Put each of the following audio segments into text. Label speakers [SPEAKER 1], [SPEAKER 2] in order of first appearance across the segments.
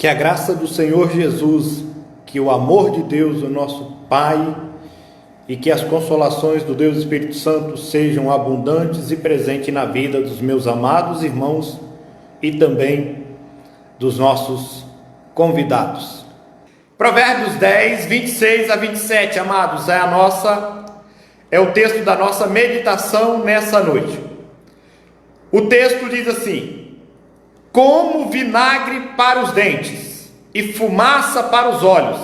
[SPEAKER 1] Que a graça do Senhor Jesus, que o amor de Deus, o nosso Pai, e que as consolações do Deus Espírito Santo sejam abundantes e presentes na vida dos meus amados irmãos e também dos nossos convidados. Provérbios 10, 26 a 27, amados, é o texto da nossa meditação nessa noite. O texto diz assim: como vinagre para os dentes e fumaça para os olhos,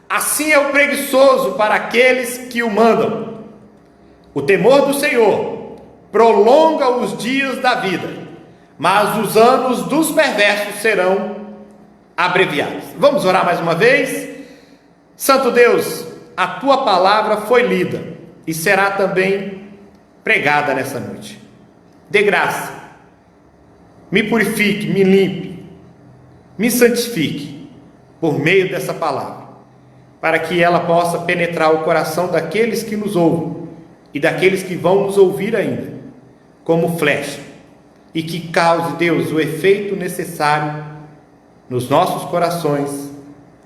[SPEAKER 1] assim é o preguiçoso para aqueles que o mandam. O temor do Senhor prolonga os dias da vida, mas os anos dos perversos serão abreviados. Vamos orar mais uma vez? Santo Deus, a tua palavra foi lida e será também pregada nessa noite. Dê graça, me purifique, me limpe, me santifique por meio dessa palavra, para que ela possa penetrar o coração daqueles que nos ouvem e daqueles que vão nos ouvir ainda, como flecha, e que cause, Deus, o efeito necessário nos nossos corações,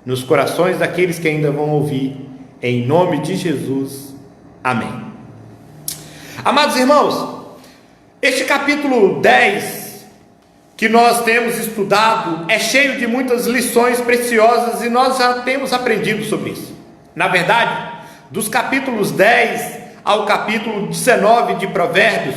[SPEAKER 1] nos corações daqueles que ainda vão ouvir, em nome de Jesus, amém. Amados irmãos, este capítulo 10 que nós temos estudado é cheio de muitas lições preciosas e nós já temos aprendido sobre isso. Na verdade, dos capítulos 10 ao capítulo 19 de Provérbios,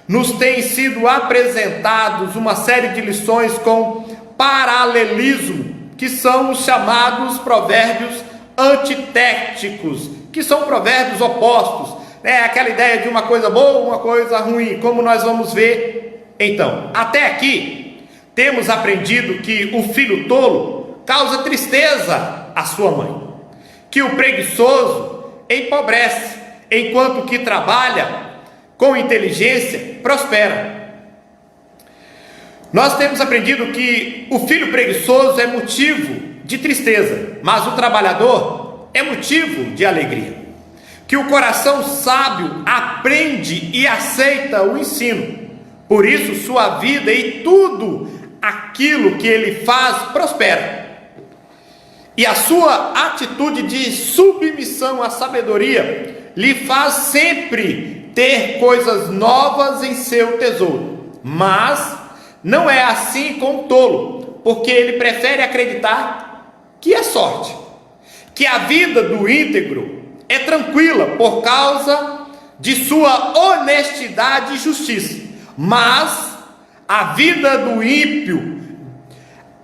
[SPEAKER 1] nos tem sido apresentados uma série de lições com paralelismo, que são os chamados provérbios antitéticos, que são provérbios opostos, aquela ideia de uma coisa boa, uma coisa ruim, como nós vamos ver. Então, até aqui, temos aprendido que o filho tolo causa tristeza à sua mãe, que o preguiçoso empobrece, enquanto que trabalha com inteligência prospera. Nós temos aprendido que o filho preguiçoso é motivo de tristeza, mas o trabalhador é motivo de alegria, que o coração sábio aprende e aceita o ensino, por isso sua vida e tudo aquilo que ele faz prospera. E a sua atitude de submissão à sabedoria lhe faz sempre ter coisas novas em seu tesouro. Mas não é assim com o tolo, porque ele prefere acreditar que é sorte, que a vida do íntegro é tranquila por causa de sua honestidade e justiça. Mas a vida do ímpio,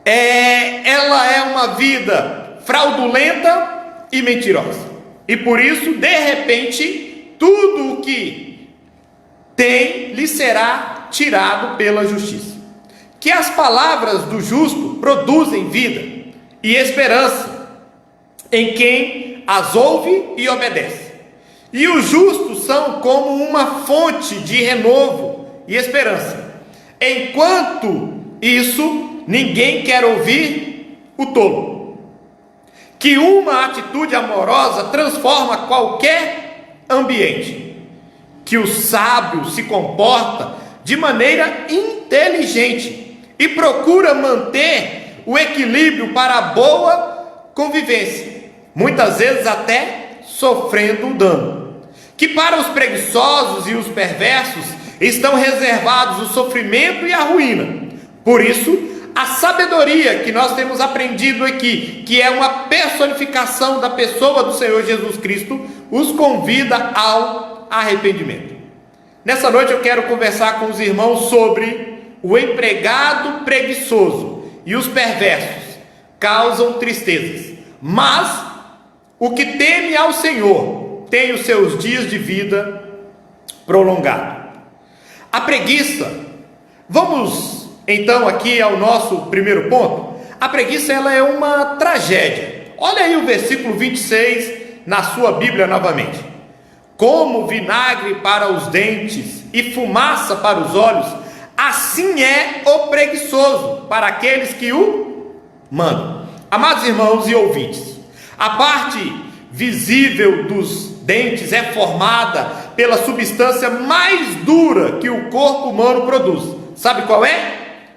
[SPEAKER 1] ela é uma vida fraudulenta e mentirosa. E por isso, de repente, tudo o que tem lhe será tirado pela justiça. Que as palavras do justo produzem vida e esperança em quem as ouve e obedece. E os justos são como uma fonte de renovo e esperança. Enquanto isso, ninguém quer ouvir o tolo. Que uma atitude amorosa transforma qualquer ambiente. Que o sábio se comporta de maneira inteligente e procura manter o equilíbrio para a boa convivência, muitas vezes até sofrendo dano. Que para os preguiçosos e os perversos estão reservados o sofrimento e a ruína. Por isso, a sabedoria que nós temos aprendido aqui, que é uma personificação da pessoa do Senhor Jesus Cristo, os convida ao arrependimento. Nessa noite eu quero conversar com os irmãos sobre o empregado preguiçoso e os perversos causam tristezas, mas o que teme ao Senhor tem os seus dias de vida prolongados. A preguiça, vamos então aqui ao nosso primeiro ponto. A preguiça, ela é uma tragédia. Olha aí o versículo 26 na sua Bíblia novamente. Como vinagre para os dentes e fumaça para os olhos, assim é o preguiçoso para aqueles que o mandam. Amados irmãos e ouvintes, a parte visível dos dentes é formada pela substância mais dura que o corpo humano produz. Sabe qual é?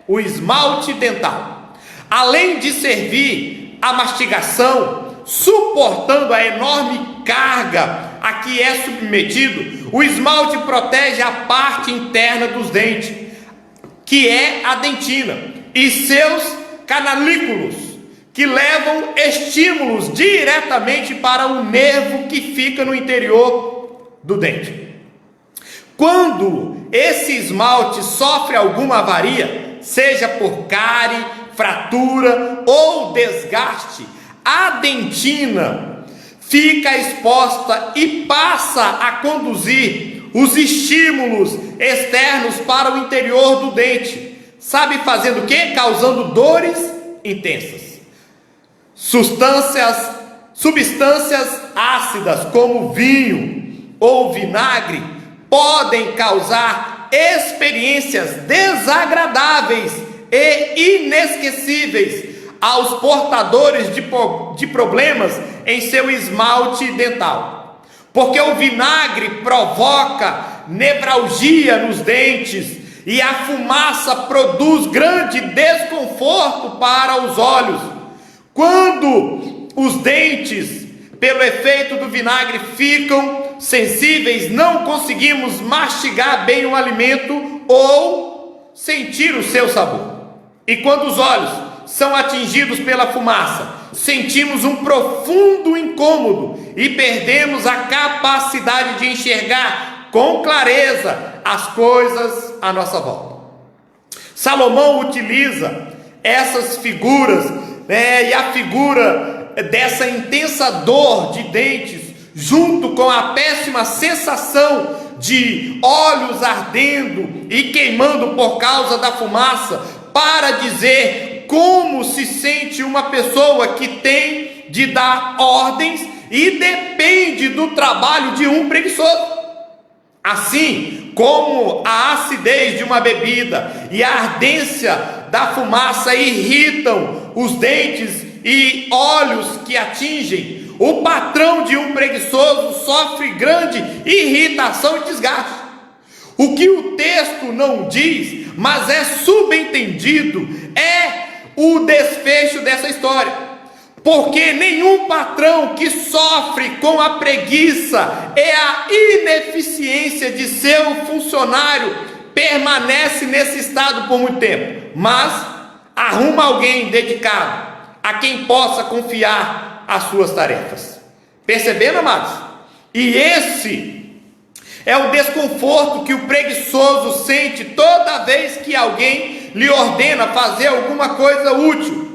[SPEAKER 1] O esmalte dental. Além de servir à mastigação, suportando a enorme carga a que é submetido, o esmalte protege a parte interna dos dentes, que é a dentina, e seus canalículos, que levam estímulos diretamente para o nervo que fica no interior do dente. Quando esse esmalte sofre alguma avaria, seja por cárie, fratura ou desgaste, a dentina fica exposta e passa a conduzir os estímulos externos para o interior do dente. Sabe fazendo o quê? Causando dores intensas. Substâncias ácidas como vinho ou vinagre podem causar experiências desagradáveis e inesquecíveis aos portadores de problemas em seu esmalte dental, porque o vinagre provoca nevralgia nos dentes e a fumaça produz grande desconforto para os olhos. Quando os dentes, pelo efeito do vinagre, ficam sensíveis, não conseguimos mastigar bem o alimento ou sentir o seu sabor. E quando os olhos são atingidos pela fumaça, sentimos um profundo incômodo e perdemos a capacidade de enxergar com clareza as coisas à nossa volta. Salomão utiliza essas figuras, e a figura dessa intensa dor de dentes, junto com a péssima sensação de olhos ardendo e queimando por causa da fumaça, para dizer como se sente uma pessoa que tem de dar ordens e depende do trabalho de um preguiçoso. Assim como a acidez de uma bebida e a ardência da fumaça irritam os dentes e olhos que atingem, o patrão de um preguiçoso sofre grande irritação e desgaste. O que o texto não diz, mas é subentendido, é o desfecho dessa história. Porque nenhum patrão que sofre com a preguiça e a ineficiência de seu funcionário permanece nesse estado por muito tempo, mas arruma alguém dedicado a quem possa confiar as suas tarefas. Percebendo, amados? E esse é o desconforto que o preguiçoso sente toda vez que alguém lhe ordena fazer alguma coisa útil.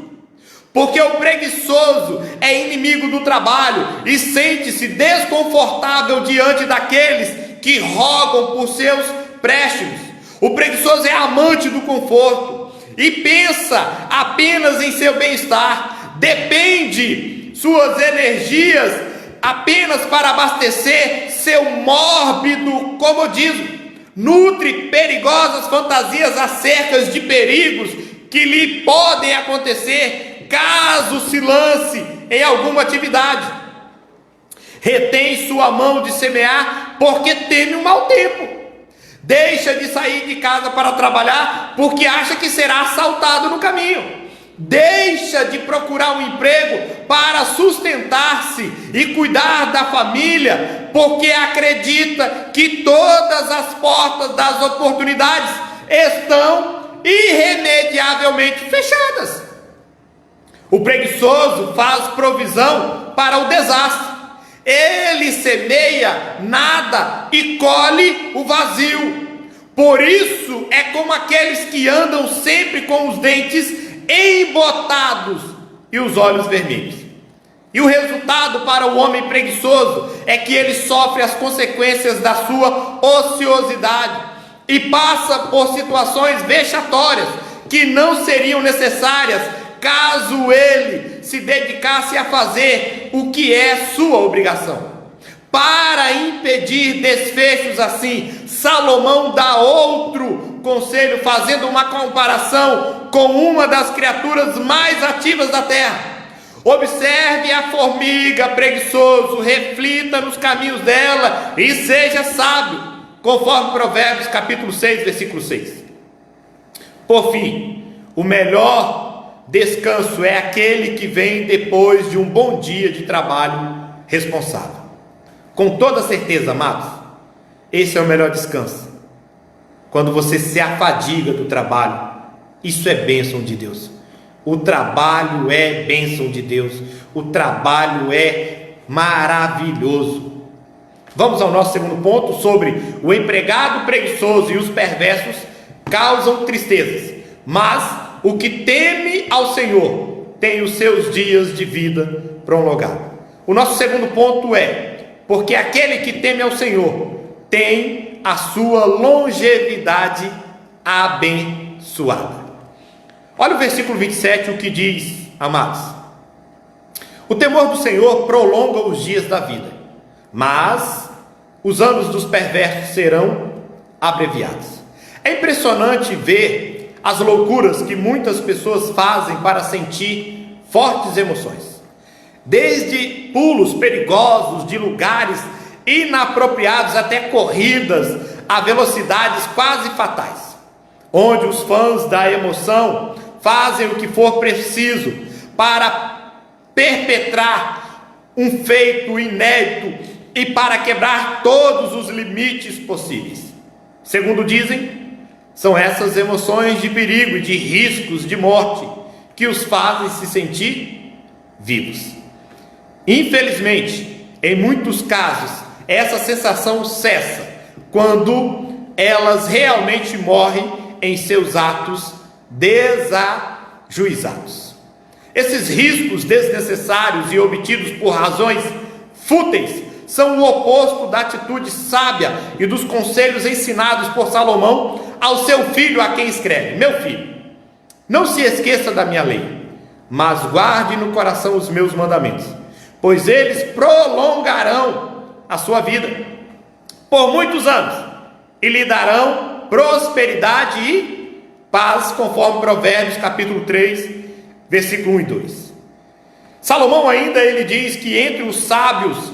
[SPEAKER 1] Porque o preguiçoso é inimigo do trabalho e sente-se desconfortável diante daqueles que rogam por seus préstimos. O preguiçoso é amante do conforto e pensa apenas em seu bem-estar, depende suas energias apenas para abastecer seu mórbido comodismo, nutre perigosas fantasias acerca de perigos que lhe podem acontecer caso se lance em alguma atividade. Retém sua mão de semear porque teme um mau tempo. Deixa de sair de casa para trabalhar porque acha que será assaltado no caminho. Deixa de procurar um emprego para sustentar-se e cuidar da família porque acredita que todas as portas das oportunidades estão irremediavelmente fechadas. O preguiçoso faz provisão para o desastre. Ele semeia nada e colhe o vazio. Por isso é como aqueles que andam sempre com os dentes embotados e os olhos vermelhos. E o resultado para o homem preguiçoso é que ele sofre as consequências da sua ociosidade e passa por situações vexatórias que não seriam necessárias caso ele se dedicasse a fazer o que é sua obrigação. Para impedir desfechos assim, Salomão dá outro conselho, fazendo uma comparação com uma das criaturas mais ativas da terra. Observe a formiga, preguiçoso, reflita nos caminhos dela e seja sábio, conforme Provérbios capítulo 6, versículo 6. Por fim, o melhor descanso é aquele que vem depois de um bom dia de trabalho responsável. Com toda certeza, amados, esse é o melhor descanso. Quando você se afadiga do trabalho, isso é bênção de Deus. O trabalho é bênção de Deus. O trabalho é maravilhoso. Vamos ao nosso segundo ponto sobre o empregado preguiçoso e os perversos causam tristezas, mas o que teme ao Senhor tem os seus dias de vida prolongados. O nosso segundo ponto é: porque aquele que teme ao Senhor tem a sua longevidade abençoada. Olha o versículo 27, o que diz, amados: o temor do Senhor prolonga os dias da vida, mas os anos dos perversos serão abreviados. É impressionante ver as loucuras que muitas pessoas fazem para sentir fortes emoções, desde pulos perigosos de lugares inapropriados até corridas a velocidades quase fatais, onde os fãs da emoção fazem o que for preciso para perpetrar um feito inédito e para quebrar todos os limites possíveis. Segundo dizem, são essas emoções de perigo e de riscos de morte que os fazem se sentir vivos. Infelizmente, em muitos casos, essa sensação cessa quando elas realmente morrem em seus atos desajuizados. Esses riscos desnecessários e obtidos por razões fúteis são o oposto da atitude sábia e dos conselhos ensinados por Salomão ao seu filho, a quem escreve: meu filho, não se esqueça da minha lei, mas guarde no coração os meus mandamentos, pois eles prolongarão a sua vida por muitos anos e lhe darão prosperidade e paz, conforme Provérbios capítulo 3, versículo 1 e 2. Salomão ainda ele diz que entre os sábios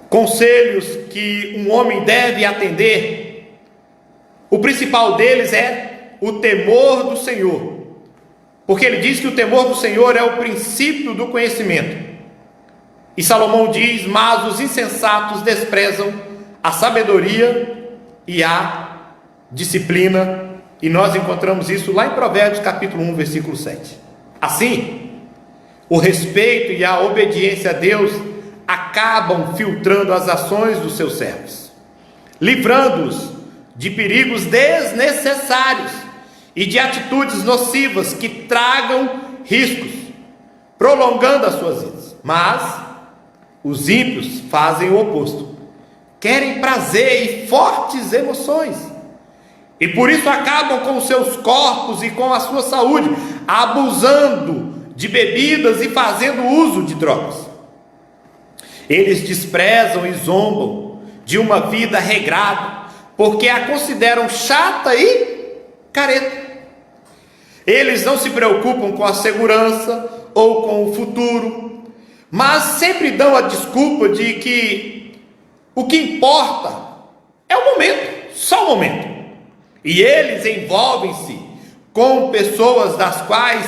[SPEAKER 1] conselhos que um homem deve atender, o principal deles é o temor do Senhor, porque ele diz que o temor do Senhor é o princípio do conhecimento. E Salomão diz: mas os insensatos desprezam a sabedoria e a disciplina, e nós encontramos isso lá em Provérbios capítulo 1, versículo 7. Assim, o respeito e a obediência a Deus acabam filtrando as ações dos seus servos, livrando-os de perigos desnecessários e de atitudes nocivas que tragam riscos, prolongando as suas vidas. Mas os ímpios fazem o oposto, querem prazer e fortes emoções, e por isso acabam com os seus corpos e com a sua saúde, abusando de bebidas e fazendo uso de drogas. Eles desprezam e zombam de uma vida regrada, porque a consideram chata e careta. Eles não se preocupam com a segurança ou com o futuro, mas sempre dão a desculpa de que o que importa é o momento, só o momento. E eles envolvem-se com pessoas das quais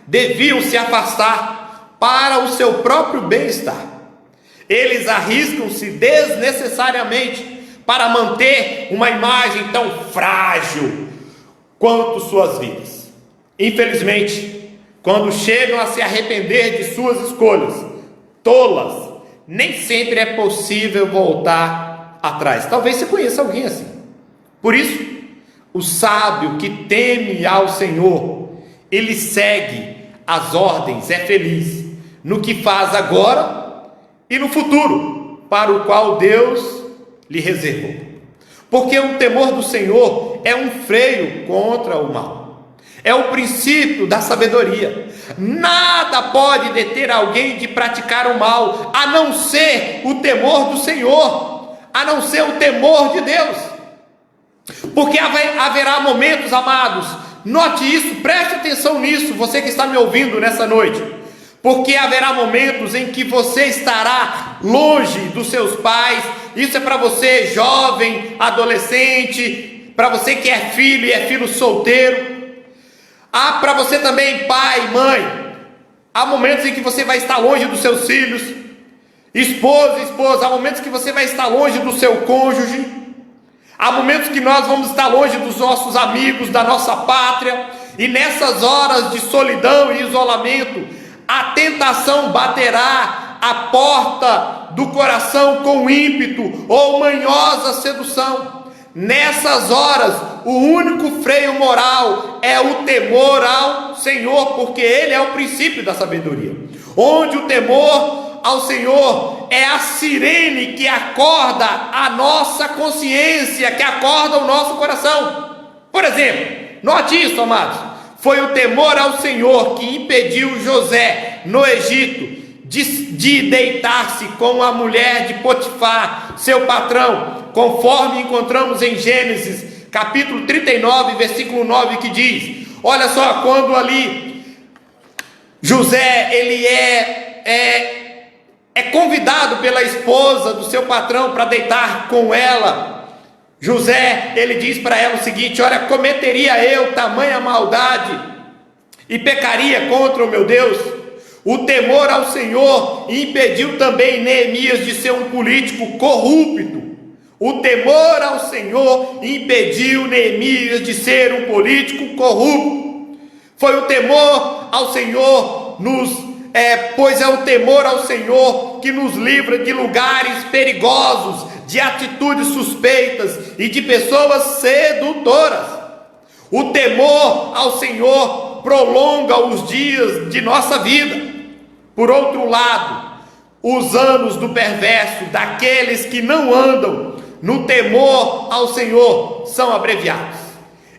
[SPEAKER 1] deviam se afastar para o seu próprio bem-estar. Eles arriscam-se desnecessariamente para manter uma imagem tão frágil quanto suas vidas. Infelizmente, quando chegam a se arrepender de suas escolhas tolas, nem sempre é possível voltar atrás. Talvez você conheça alguém assim. Por isso, o sábio que teme ao Senhor, ele segue as ordens, é feliz no que faz agora e no futuro, para o qual Deus lhe reservou. Porque o temor do Senhor é um freio contra o mal, é o princípio da sabedoria. Nada pode deter alguém de praticar o mal, a não ser o temor do Senhor, a não ser o temor de Deus. Porque haverá momentos, amados, note isso, preste atenção nisso, você que está me ouvindo nessa noite, porque haverá momentos em que você estará longe dos seus pais. Isso é para você jovem, adolescente, para você que é filho e é filho solteiro. Há para você também, pai, mãe, há momentos em que você vai estar longe dos seus filhos, esposa, há momentos que você vai estar longe do seu cônjuge, há momentos que nós vamos estar longe dos nossos amigos, da nossa pátria, e nessas horas de solidão e isolamento, a tentação baterá a porta do coração com ímpeto ou manhosa sedução. Nessas horas, o único freio moral é o temor ao Senhor, porque Ele é o princípio da sabedoria. Onde o temor ao Senhor é a sirene que acorda a nossa consciência, que acorda o nosso coração. Por exemplo, note isso, amados, foi o temor ao Senhor que impediu José no Egito de deitar-se com a mulher de Potifar, seu patrão, conforme encontramos em Gênesis, capítulo 39, versículo 9, que diz, olha só, quando ali José, ele é convidado pela esposa do seu patrão para deitar com ela, José, ele diz para ela o seguinte, olha, cometeria eu tamanha maldade e pecaria contra o meu Deus? O temor ao Senhor impediu também Neemias de ser um político corrupto. O temor ao Senhor impediu Neemias de ser um político corrupto. Foi o temor ao Senhor pois é o temor ao Senhor que nos livra de lugares perigosos, de atitudes suspeitas e de pessoas sedutoras. O temor ao Senhor prolonga os dias de nossa vida. Por outro lado, os anos do perverso, daqueles que não andam no temor ao Senhor, são abreviados.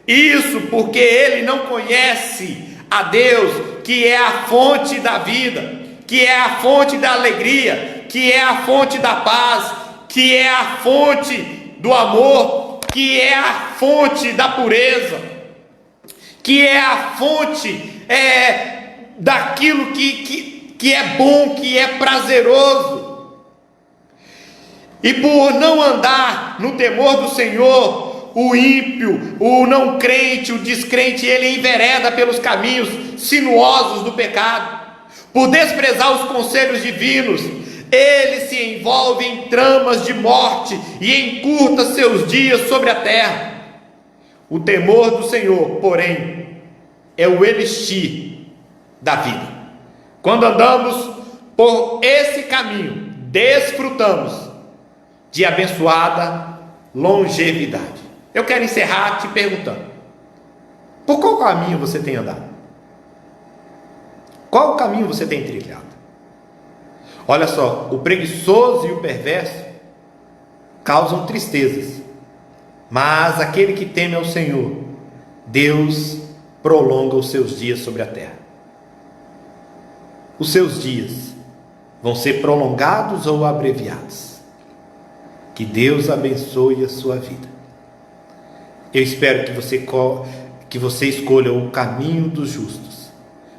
[SPEAKER 1] Isso porque ele não conhece a Deus, que é a fonte da vida, que é a fonte da alegria, que é a fonte da paz, que é a fonte do amor, que é a fonte da pureza, que é a fonte daquilo que é bom, que é prazeroso. E por não andar no temor do Senhor, o ímpio, o não crente, o descrente, ele envereda pelos caminhos sinuosos do pecado. Por desprezar os conselhos divinos, ele se envolve em tramas de morte e encurta seus dias sobre a terra. O temor do Senhor, porém, é o elixir da vida. Quando andamos por esse caminho, desfrutamos de abençoada longevidade. Eu quero encerrar te perguntando: por qual caminho você tem andado? Qual caminho você tem trilhado? Olha só, o preguiçoso e o perverso causam tristezas, mas aquele que teme ao Senhor, Deus prolonga os seus dias sobre a terra. Os seus dias vão ser prolongados ou abreviados. Que Deus abençoe a sua vida. Eu espero que você escolha o caminho dos justos,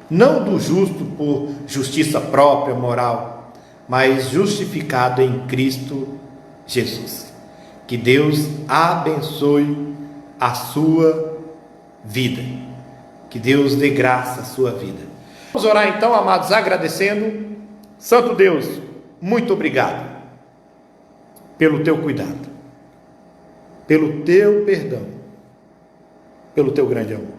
[SPEAKER 1] não do justo por justiça própria, moral, mas justificado em Cristo Jesus. Que Deus abençoe a sua vida, que Deus dê graça à sua vida. Vamos orar então, amados, agradecendo. Santo Deus, muito obrigado pelo teu cuidado, pelo teu perdão, pelo teu grande amor.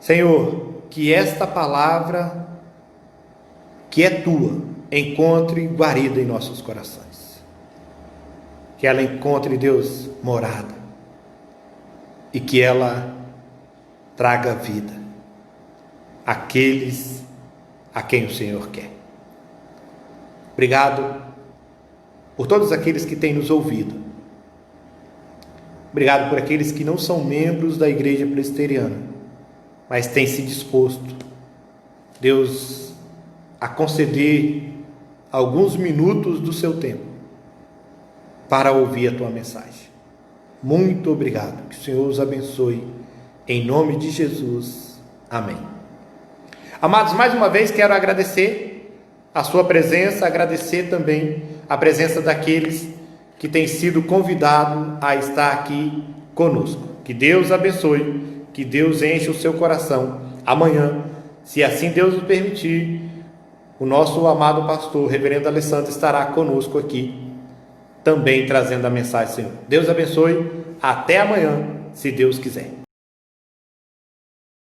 [SPEAKER 1] Senhor, que esta palavra, que é tua, encontre guarida em nossos corações. Que ela encontre, Deus, morada. E que ela traga vida àqueles a quem o Senhor quer. Obrigado por todos aqueles que têm nos ouvido. Obrigado por aqueles que não são membros da Igreja Presbiteriana, mas têm se disposto, Deus, a conceder alguns minutos do seu tempo para ouvir a tua mensagem. Muito obrigado. Que o Senhor os abençoe. Em nome de Jesus. Amém. Amados, mais uma vez quero agradecer a sua presença, agradecer também a presença daqueles que têm sido convidados a estar aqui conosco. Que Deus abençoe que Deus enche o seu coração. Amanhã, se assim Deus nos permitir, o nosso amado pastor, reverendo Alessandro, estará conosco aqui, também trazendo a mensagem do Senhor. Deus abençoe, até amanhã, se Deus quiser.